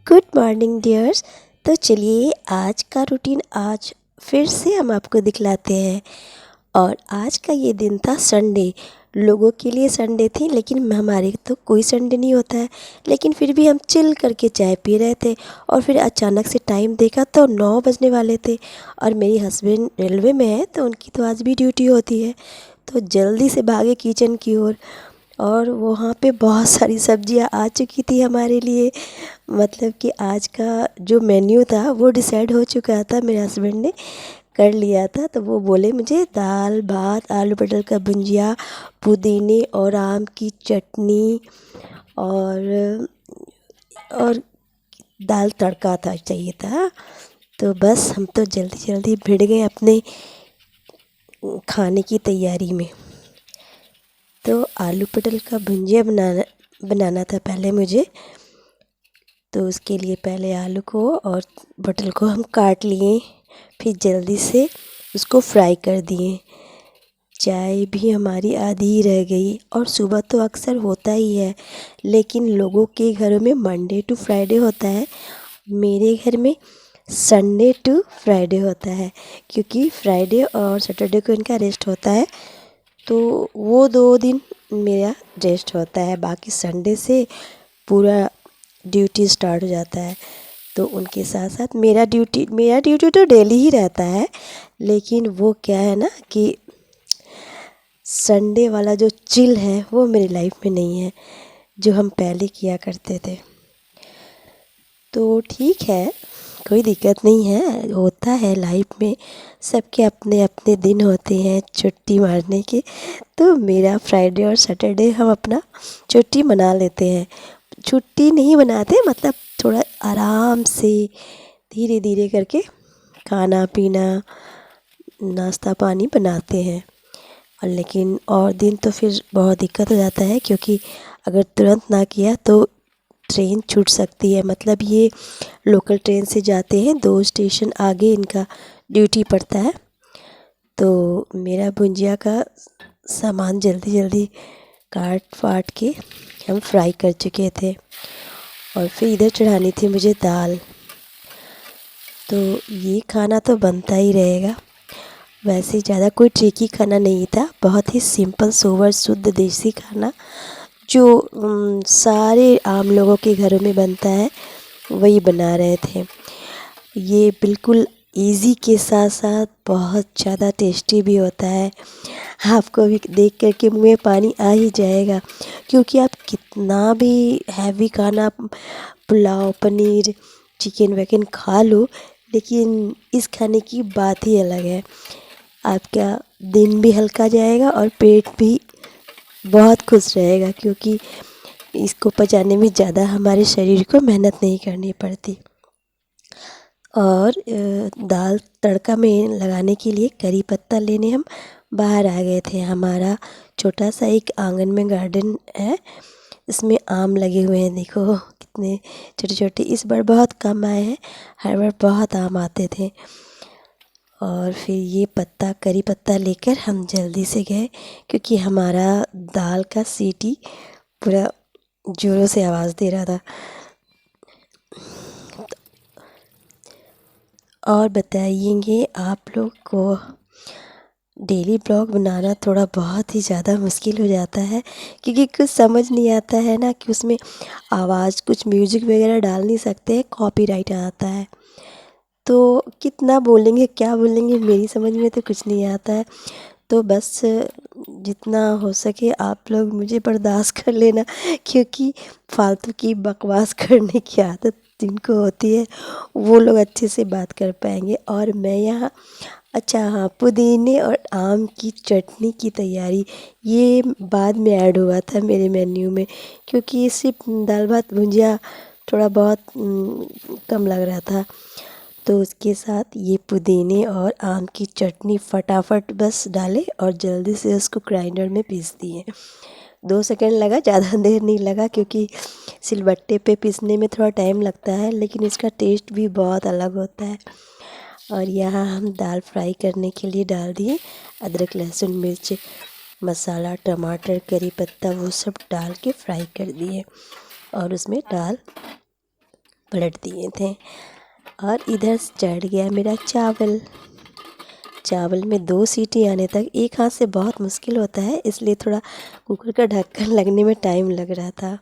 Good morning dears. तो चलिए आज का रूटीन आज फिर से हम आपको दिखलाते हैं। और आज का ये दिन था संडे। लोगों के लिए संडे थी लेकिन हमारे तो कोई संडे नहीं होता है। लेकिन फिर भी हम चिल करके चाय पी रहे थे और फिर अचानक से टाइम देखा तो 9 बजने वाले थे। और मेरी हस्बैंड रेलवे में है तो उनकी तो आज भी ड्यूटी होती है। तो जल्दी से भागे किचन की ओर और वहाँ पे बहुत सारी सब्जियाँ आ चुकी थी हमारे लिए। मतलब कि आज का जो मेन्यू था वो डिसाइड हो चुका था, मेरे हस्बैंड ने कर लिया था। तो वो बोले मुझे दाल भात आलू पटल का भुंजिया, पुदीने और आम की चटनी और दाल तड़का था चाहिए था। तो बस हम तो जल्दी जल्दी भिड़ गए अपने खाने की तैयारी में। तो आलू पटल का भुंजिया बनाना था पहले मुझे। तो उसके लिए पहले आलू को और पटल को हम काट लिए, फिर जल्दी से उसको फ्राई कर दिए। चाय भी हमारी आधी ही रह गई और सुबह तो अक्सर होता ही है, लेकिन लोगों के घरों में मंडे टू फ्राइडे होता है। मेरे घर में संडे टू फ्राइडे होता है, क्योंकि फ्राइडे और सैटरडे को इनका रेस्ट होता है। तो वो 2 दिन मेरा रेस्ट होता है, बाकी संडे से पूरा ड्यूटी स्टार्ट हो जाता है। तो उनके साथ साथ मेरा ड्यूटी तो डेली ही रहता है। लेकिन वो क्या है ना कि संडे वाला जो चिल है वो मेरी लाइफ में नहीं है, जो हम पहले किया करते थे। तो ठीक है, कोई दिक्कत नहीं है, होता है लाइफ में। सबके अपने अपने दिन होते हैं छुट्टी मारने के। तो मेरा फ्राइडे और सैटरडे हम अपना छुट्टी मना लेते हैं। छुट्टी नहीं मनाते, मतलब थोड़ा आराम से धीरे धीरे करके खाना पीना नाश्ता पानी बनाते हैं। और लेकिन और दिन तो फिर बहुत दिक्कत हो जाता है, क्योंकि अगर तुरंत ना किया तो ट्रेन छूट सकती है। मतलब ये लोकल ट्रेन से जाते हैं, 2 स्टेशन आगे इनका ड्यूटी पड़ता है। तो मेरा भुंजिया का सामान जल्दी जल्दी काट फाट के हम फ्राई कर चुके थे। और फिर इधर चढ़ानी थी मुझे दाल। तो ये खाना तो बनता ही रहेगा। वैसे ज़्यादा कोई ट्रिकी खाना नहीं था, बहुत ही सिंपल सोबर शुद्ध देसी खाना जो सारे आम लोगों के घरों में बनता है, वही बना रहे थे। ये बिल्कुल इजी के साथ साथ बहुत ज़्यादा टेस्टी भी होता है। आपको भी देख कर के मुँह में पानी आ ही जाएगा, क्योंकि आप कितना भी हैवी खाना पुलाव पनीर चिकन वैकन खा लो, लेकिन इस खाने की बात ही अलग है। आपका दिन भी हल्का जाएगा और पेट भी बहुत खुश रहेगा, क्योंकि इसको पचाने में ज़्यादा हमारे शरीर को मेहनत नहीं करनी पड़ती। और दाल तड़का में लगाने के लिए करी पत्ता लेने हम बाहर आ गए थे। हमारा छोटा सा एक आंगन में गार्डन है, इसमें आम लगे हुए हैं। देखो कितने छोटे छोटे, इस बार बहुत कम आए हैं, हर बार बहुत आम आते थे। और फिर ये करी पत्ता लेकर हम जल्दी से गए, क्योंकि हमारा दाल का सीटी पूरा ज़ोरों से आवाज़ दे रहा था। और बताइएंगे आप लोग को डेली ब्लॉग बनाना थोड़ा बहुत ही ज़्यादा मुश्किल हो जाता है, क्योंकि कुछ समझ नहीं आता है ना कि उसमें आवाज़ कुछ म्यूज़िक वगैरह डाल नहीं सकते हैं, कॉपीराइट आता है। तो कितना बोलेंगे क्या बोलेंगे, मेरी समझ में तो कुछ नहीं आता है। तो बस जितना हो सके आप लोग मुझे बर्दाश्त कर लेना, क्योंकि फालतू की बकवास करने की आदत जिनको होती है वो लोग अच्छे से बात कर पाएंगे। और मैं यहाँ अच्छा हाँ, पुदीने और आम की चटनी की तैयारी ये बाद में ऐड हुआ था मेरे मेन्यू में, क्योंकि सिर्फ दाल भात भुंजिया थोड़ा बहुत कम लग रहा था। तो उसके साथ ये पुदीने और आम की चटनी फटाफट बस डाले और जल्दी से उसको ग्राइंडर में पीस दिए। 2 सेकंड लगा, ज़्यादा देर नहीं लगा, क्योंकि सिलबट्टे पे पीसने में थोड़ा टाइम लगता है, लेकिन इसका टेस्ट भी बहुत अलग होता है। और यहाँ हम दाल फ्राई करने के लिए डाल दिए अदरक लहसुन मिर्च मसाला टमाटर करी पत्ता वो सब डाल के फ्राई कर दिए। और उसमें दाल पलट दिए थे। और इधर चढ़ गया मेरा चावल। चावल में 2 सीटी आने तक एक हाथ से बहुत मुश्किल होता है, इसलिए थोड़ा कुकर का ढक्कन लगने में टाइम लग रहा था।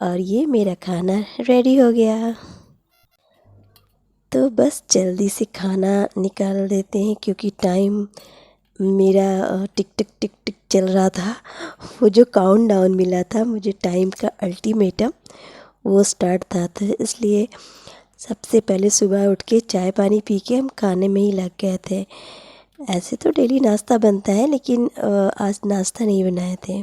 और ये मेरा खाना रेडी हो गया। तो बस जल्दी से खाना निकाल देते हैं, क्योंकि टाइम मेरा टिक टिक टिक टिक चल रहा था। वो जो काउंट डाउन मिला था मुझे टाइम का अल्टीमेटम, वो स्टार्ट था। तो इसलिए सबसे पहले सुबह उठ के चाय पानी पी के हम खाने में ही लग गए थे। ऐसे तो डेली नाश्ता बनता है, लेकिन आज नाश्ता नहीं बनाए थे।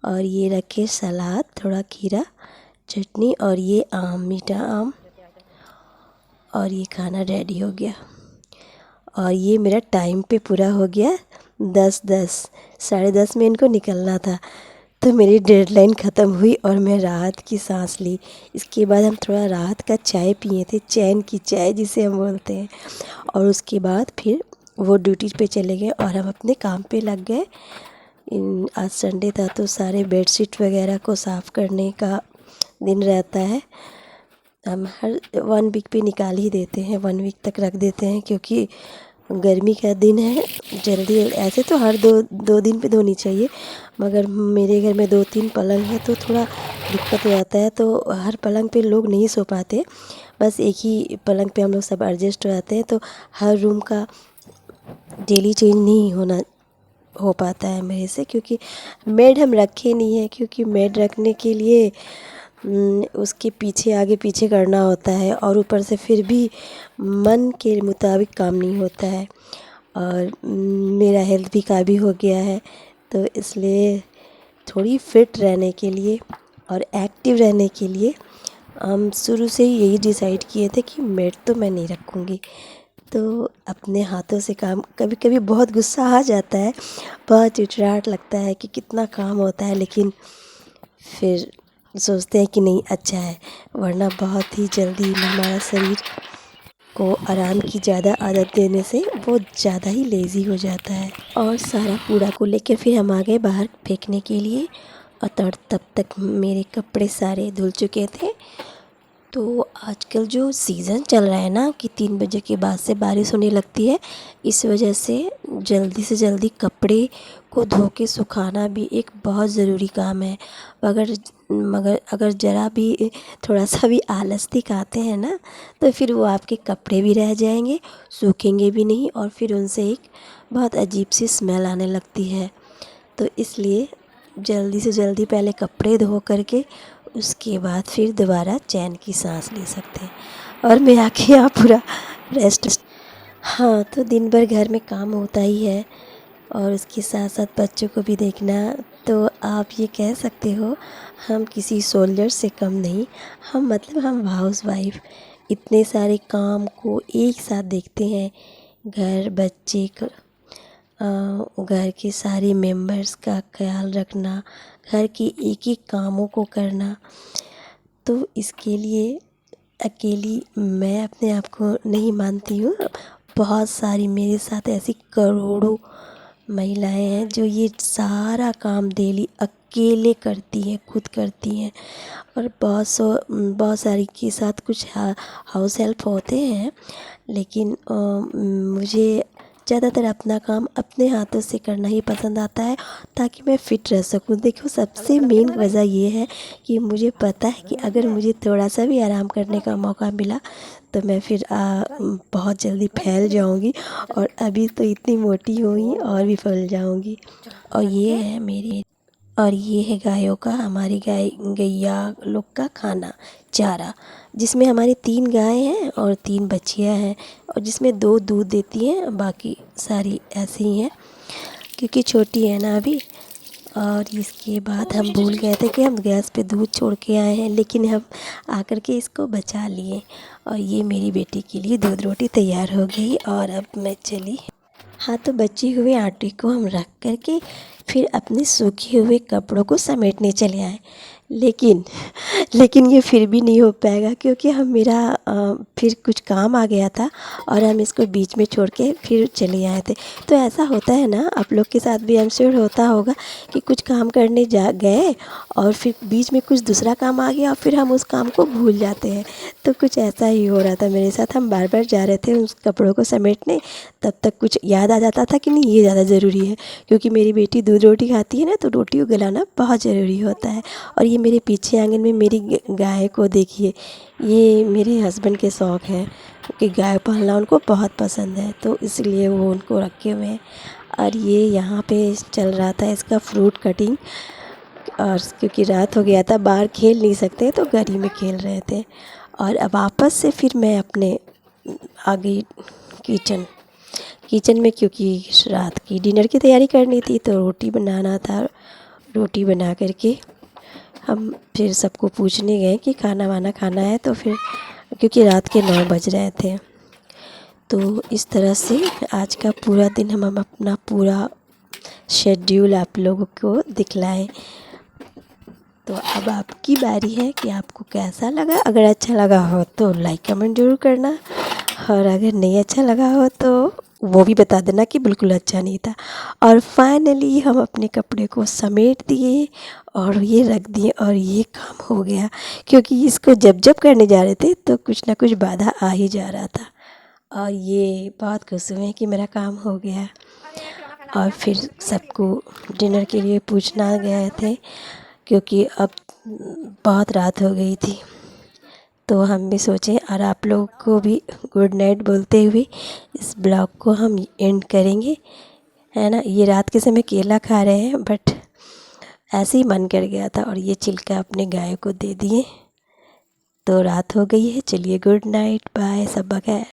और ये रखे सलाद, थोड़ा खीरा, चटनी और ये आम, मीठा आम। और ये खाना रेडी हो गया। और ये मेरा टाइम पे पूरा हो गया। 10:10, 10:30 में इनको निकलना था। तो मेरी डेडलाइन ख़त्म हुई और मैं राहत की सांस ली। इसके बाद हम थोड़ा राहत का चाय पिए थे, चैन की चाय जिसे हम बोलते हैं। और उसके बाद फिर वो ड्यूटी पे चले गए और हम अपने काम पे लग गए। आज संडे था तो सारे बेडशीट वगैरह को साफ़ करने का दिन रहता है। हम हर 1 वीक पे निकाल ही देते हैं, 1 वीक तक रख देते हैं, क्योंकि गर्मी का दिन है। जल्दी ऐसे तो हर दो दिन पे धोनी चाहिए, मगर मेरे घर में 2-3 पलंग है तो थोड़ा दिक्कत हो जाता है। तो हर पलंग पे लोग नहीं सो पाते, बस एक ही पलंग पे हम लोग सब एडजस्ट हो जाते हैं। तो हर रूम का डेली चेंज नहीं हो पाता है मेरे से, क्योंकि मेड हम रखे नहीं है। क्योंकि मेड रखने के लिए उसके पीछे आगे पीछे करना होता है, और ऊपर से फिर भी मन के मुताबिक काम नहीं होता है। और मेरा हेल्थ भी काफ़ी हो गया है, तो इसलिए थोड़ी फिट रहने के लिए और एक्टिव रहने के लिए हम शुरू से ही यही डिसाइड किए थे कि मेड तो मैं नहीं रखूँगी। तो अपने हाथों से काम, कभी कभी बहुत गुस्सा आ जाता है, बहुत चिड़चिड़ाहट लगता है कि कितना काम होता है, लेकिन फिर सोचते हैं कि नहीं, अच्छा है, वरना बहुत ही जल्दी हमारा शरीर को आराम की ज़्यादा आदत देने से वो ज़्यादा ही लेज़ी हो जाता है। और सारा कूड़ा को लेकर फिर हम आ गए बाहर फेंकने के लिए। और तब तक मेरे कपड़े सारे धुल चुके थे। तो आजकल जो सीज़न चल रहा है ना, कि 3 बजे के बाद से बारिश होने लगती है, इस वजह से जल्दी से जल्दी कपड़े को धो के सुखाना भी एक बहुत ज़रूरी काम है। मगर अगर ज़रा भी थोड़ा सा भी आलस दिखाते हैं ना, तो फिर वो आपके कपड़े भी रह जाएंगे, सूखेंगे भी नहीं, और फिर उनसे एक बहुत अजीब सी स्मेल आने लगती है। तो इसलिए जल्दी से जल्दी पहले कपड़े धो करके उसके बाद फिर दोबारा चैन की सांस ले सकते हैं। और मैं आके यहाँ पूरा रेस्ट। हाँ, तो दिन भर घर में काम होता ही है, और उसके साथ साथ बच्चों को भी देखना। तो आप ये कह सकते हो हम किसी सोल्जर से कम नहीं। हम हाउस वाइफ इतने सारे काम को एक साथ देखते हैं। घर, बच्चे, घर के सारे मेंबर्स का ख्याल रखना, घर के एक एक कामों को करना। तो इसके लिए अकेली मैं अपने आप को नहीं मानती हूँ। बहुत सारी मेरे साथ ऐसी करोड़ों महिलाएं हैं जो ये सारा काम डेली अकेले करती हैं, खुद करती हैं। और बहुत सारी के साथ कुछ हाउस हेल्प होते हैं, लेकिन मुझे ज़्यादातर अपना काम अपने हाथों से करना ही पसंद आता है, ताकि मैं फ़िट रह सकूं। देखो, सबसे मेन वजह ये है कि मुझे पता है कि अगर मुझे थोड़ा सा भी आराम करने का मौका मिला तो मैं फिर बहुत जल्दी फैल जाऊंगी, और अभी तो इतनी मोटी हुई और भी फैल जाऊंगी। और ये है गायों का, हमारी गैया लोग का खाना, चारा, जिसमें हमारी 3 गाय हैं और 3 बच्चियां हैं, और जिसमें 2 दूध देती हैं, बाकी सारी ऐसे ही हैं क्योंकि छोटी है ना अभी। और इसके बाद हम भूल गए थे कि हम गैस पे दूध छोड़ के आए हैं, लेकिन हम आकर के इसको बचा लिए। और ये मेरी बेटी के लिए दूध रोटी तैयार हो गई, और अब मैं चली। हाँ, तो बचे हुए आटे को हम रख कर के फिर अपने सूखे हुए कपड़ों को समेटने चले आए। लेकिन ये फिर भी नहीं हो पाएगा, क्योंकि हम मेरा फिर कुछ काम आ गया था और हम इसको बीच में छोड़ के फिर चले आए थे। तो ऐसा होता है ना, आप लोग के साथ भी आई एम श्योर होता होगा कि कुछ काम करने जा गए और फिर बीच में कुछ दूसरा काम आ गया और फिर हम उस काम को भूल जाते हैं। तो कुछ ऐसा ही हो रहा था मेरे साथ। हम बार बार जा रहे थे उस कपड़ों को समेटने, तब तक कुछ याद आ जाता था कि नहीं ये ज़्यादा ज़रूरी है, क्योंकि मेरी बेटी दूध रोटी खाती है ना, तो रोटी को गलाना बहुत ज़रूरी होता है। और ये मेरे पीछे आंगन में मेरी गाय को देखिए, ये मेरे हस्बैंड के शौक़ है कि गाय पालना उनको बहुत पसंद है, तो इसलिए वो उनको रखे हुए हैं। और ये यहाँ पे चल रहा था इसका फ्रूट कटिंग, और क्योंकि रात हो गया था, बाहर खेल नहीं सकते तो गली में खेल रहे थे। और अब वापस से फिर मैं अपने आ गई किचन में, क्योंकि रात की डिनर की तैयारी करनी थी, तो रोटी बनाना था। रोटी बना करके हम फिर सबको पूछने गए कि खाना वाना खाना है, तो फिर क्योंकि रात के 9 बज रहे थे। तो इस तरह से आज का पूरा दिन हम अपना पूरा शेड्यूल आप लोगों को दिखलाएं। तो अब आपकी बारी है कि आपको कैसा लगा। अगर अच्छा लगा हो तो लाइक कमेंट ज़रूर करना, और अगर नहीं अच्छा लगा हो तो वो भी बता देना कि बिल्कुल अच्छा नहीं था। और फाइनली हम अपने कपड़े को समेट दिए और ये रख दिए, और ये काम हो गया, क्योंकि इसको जब जब करने जा रहे थे तो कुछ ना कुछ बाधा आ ही जा रहा था। और ये बहुत खुश हुए कि मेरा काम हो गया। और फिर सबको डिनर के लिए पूछना गए थे, क्योंकि अब बहुत रात हो गई थी। तो हम भी सोचें और आप लोगों को भी गुड नाइट बोलते हुए इस ब्लॉग को हम एंड करेंगे, है ना। ये रात के समय केला खा रहे हैं, बट ऐसे ही मन कर गया था और ये छिलका अपने गाय को दे दिए। तो रात हो गई है, चलिए गुड नाइट, बाय, सब बखैर।